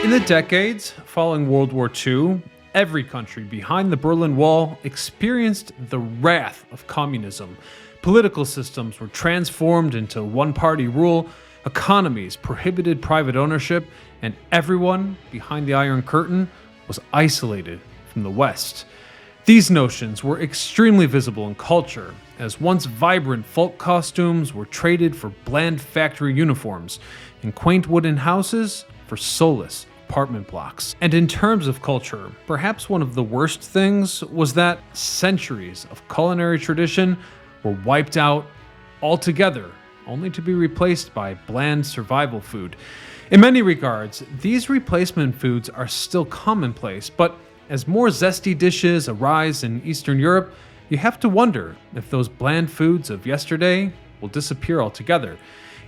In the decades following World War II, every country behind the Berlin Wall experienced the wrath of communism. Political systems were transformed into one-party rule, economies prohibited private ownership, and everyone behind the Iron Curtain was isolated from the West. These notions were extremely visible in culture, as once vibrant folk costumes were traded for bland factory uniforms, and quaint wooden houses for soulless apartment blocks. And in terms of culture, perhaps one of the worst things was that centuries of culinary tradition were wiped out altogether, only to be replaced by bland survival food. In many regards, these replacement foods are still commonplace, but as more zesty dishes arise in Eastern Europe, you have to wonder if those bland foods of yesterday will disappear altogether.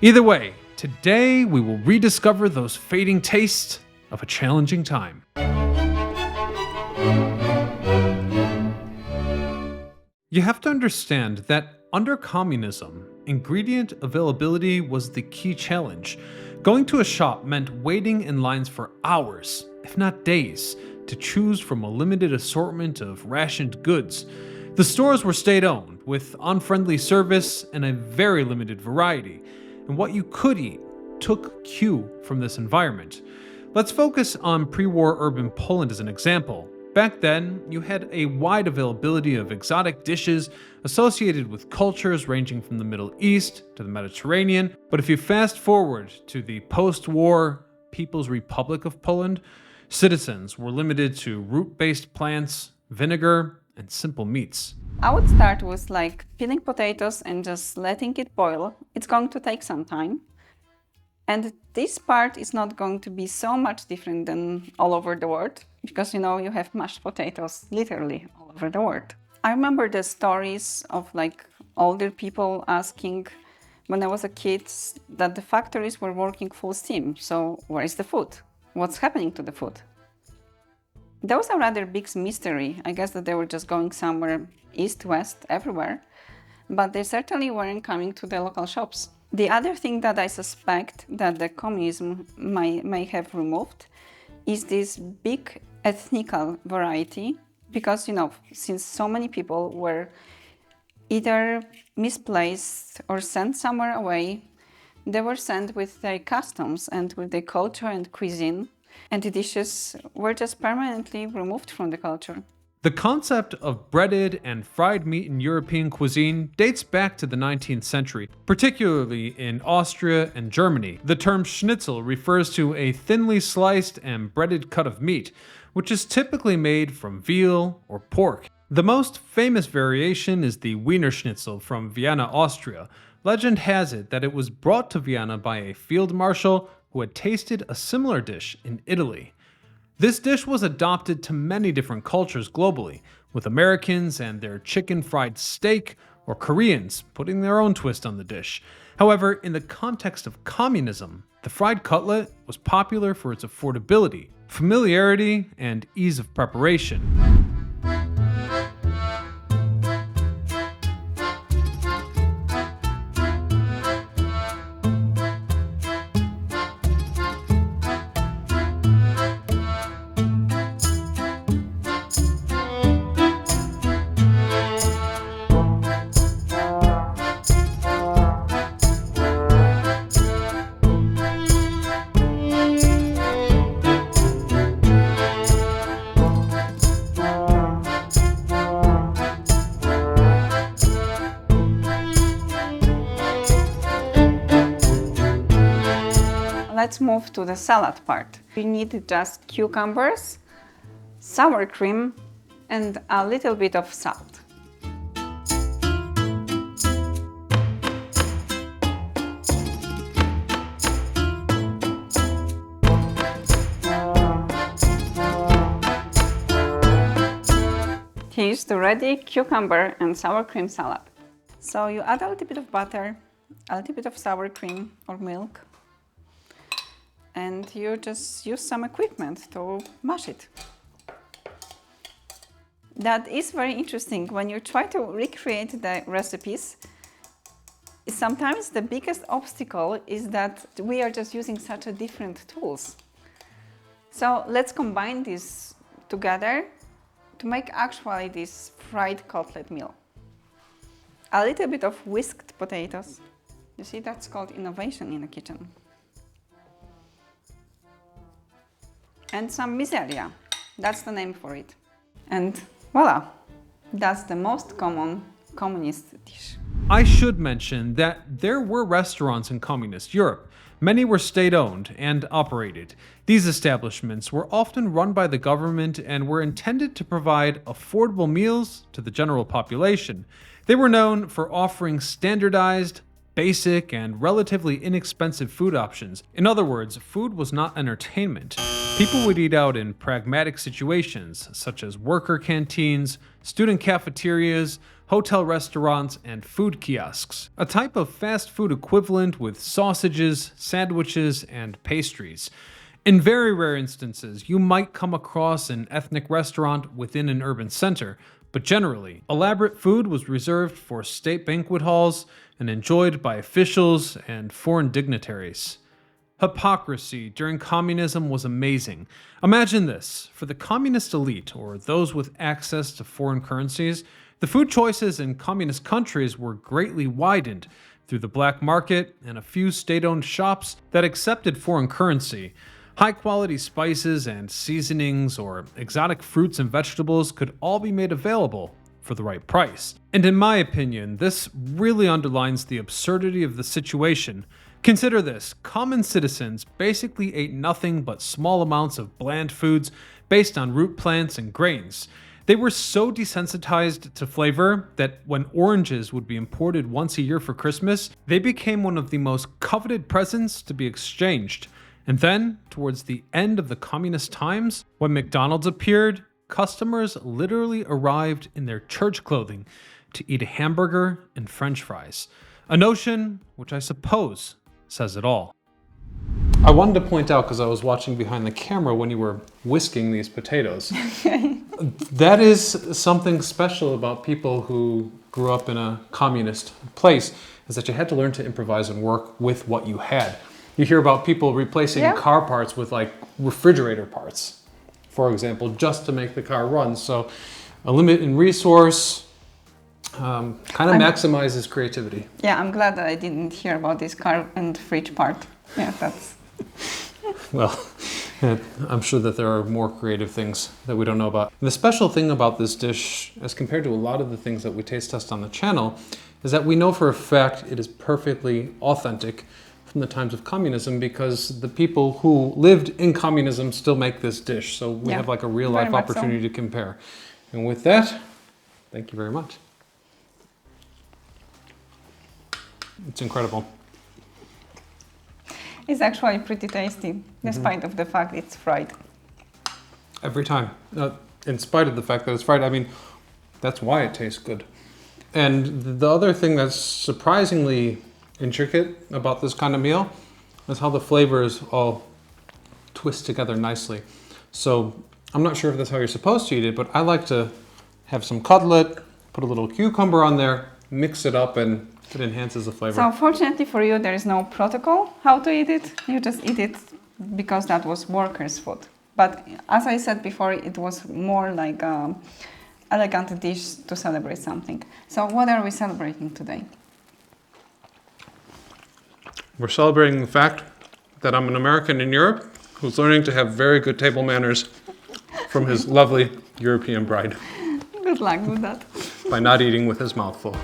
Either way, today we will rediscover those fading tastes of a challenging time. You have to understand that under communism, ingredient availability was the key challenge. Going to a shop meant waiting in lines for hours, if not days, to choose from a limited assortment of rationed goods. The stores were state-owned, with unfriendly service and a very limited variety, and what you could eat took cue from this environment. Let's focus on pre-war urban Poland as an example. Back then, you had a wide availability of exotic dishes associated with cultures ranging from the Middle East to the Mediterranean. But if you fast forward to the post-war People's Republic of Poland, citizens were limited to root-based plants, vinegar, and simple meats. I would start with peeling potatoes and just letting it boil. It's going to take some time. And this part is not going to be so much different than all over the world, because you have mashed potatoes literally all over the world. I remember the stories of older people asking when I was a kid that the factories were working full steam. So where is the food? What's happening to the food? That was a rather big mystery. I guess that they were just going somewhere east, west, everywhere, but they certainly weren't coming to the local shops. The other thing that I suspect that the communism may have removed is this big ethnical variety, because, since so many people were either misplaced or sent somewhere away, they were sent with their customs and with their culture and cuisine, and the dishes were just permanently removed from the culture. The concept of breaded and fried meat in European cuisine dates back to the 19th century, particularly in Austria and Germany. The term schnitzel refers to a thinly sliced and breaded cut of meat, which is typically made from veal or pork. The most famous variation is the Wiener Schnitzel from Vienna, Austria. Legend has it that it was brought to Vienna by a field marshal who had tasted a similar dish in Italy. This dish was adopted to many different cultures globally, with Americans and their chicken fried steak, or Koreans putting their own twist on the dish. However, in the context of communism, the fried cutlet was popular for its affordability, familiarity, and ease of preparation. Let's move to the salad part. We need just cucumbers, sour cream, and a little bit of salt. Here's the ready cucumber and sour cream salad. So you add a little bit of butter, a little bit of sour cream or milk, and you just use some equipment to mash it. That is very interesting. When you try to recreate the recipes, sometimes the biggest obstacle is that we are just using such a different tools. So let's combine this together to make actually this fried cutlet meal. A little bit of whisked potatoes. You see, that's called innovation in the kitchen. And some miseria. That's the name for it. And voila, that's the most common communist dish. I should mention that there were restaurants in communist Europe. Many were state-owned and operated. These establishments were often run by the government and were intended to provide affordable meals to the general population. They were known for offering standardized, basic, and relatively inexpensive food options. In other words, food was not entertainment. People would eat out in pragmatic situations, such as worker canteens, student cafeterias, hotel restaurants, and food kiosks, a type of fast food equivalent with sausages, sandwiches, and pastries. In very rare instances, you might come across an ethnic restaurant within an urban center, but generally, elaborate food was reserved for state banquet halls and enjoyed by officials and foreign dignitaries. Hypocrisy during communism was amazing. Imagine this: for the communist elite, or those with access to foreign currencies, the food choices in communist countries were greatly widened through the black market and a few state-owned shops that accepted foreign currency. High-quality spices and seasonings or exotic fruits and vegetables could all be made available for the right price. And in my opinion, this really underlines the absurdity of the situation. Consider this: common citizens basically ate nothing but small amounts of bland foods based on root plants and grains. They were so desensitized to flavor that when oranges would be imported once a year for Christmas, they became one of the most coveted presents to be exchanged. And then, towards the end of the communist times, when McDonald's appeared, customers literally arrived in their church clothing to eat a hamburger and French fries. A notion which I suppose says it all. I wanted to point out, because I was watching behind the camera when you were whisking these potatoes, that is something special about people who grew up in a communist place, is that you had to learn to improvise and work with what you had. You hear about people replacing car parts with like refrigerator parts, for example, just to make the car run. So a limit in resource kind of maximizes creativity. Yeah, I'm glad that I didn't hear about this car and fridge part. Yeah, that's... Well, I'm sure that there are more creative things that we don't know about. And the special thing about this dish, as compared to a lot of the things that we taste test on the channel, is that we know for a fact it is perfectly authentic from the times of communism, because the people who lived in communism still make this dish. So we have like a real life opportunity to compare. And with that, thank you very much. It's incredible. It's actually pretty tasty, despite of the fact it's fried. Every time. In spite of the fact that it's fried, I mean, that's why it tastes good. And the other thing that's surprisingly intricate about this kind of meal is how the flavors all twist together nicely. So I'm not sure if that's how you're supposed to eat it, but I like to have some cutlet, put a little cucumber on there, mix it up, and it enhances the flavor. So fortunately for you, there is no protocol how to eat it. You just eat it because that was workers' food. But as I said before, it was more like an elegant dish to celebrate something. So what are we celebrating today? We're celebrating the fact that I'm an American in Europe who's learning to have very good table manners from his lovely European bride. Good luck with that. By not eating with his mouth full.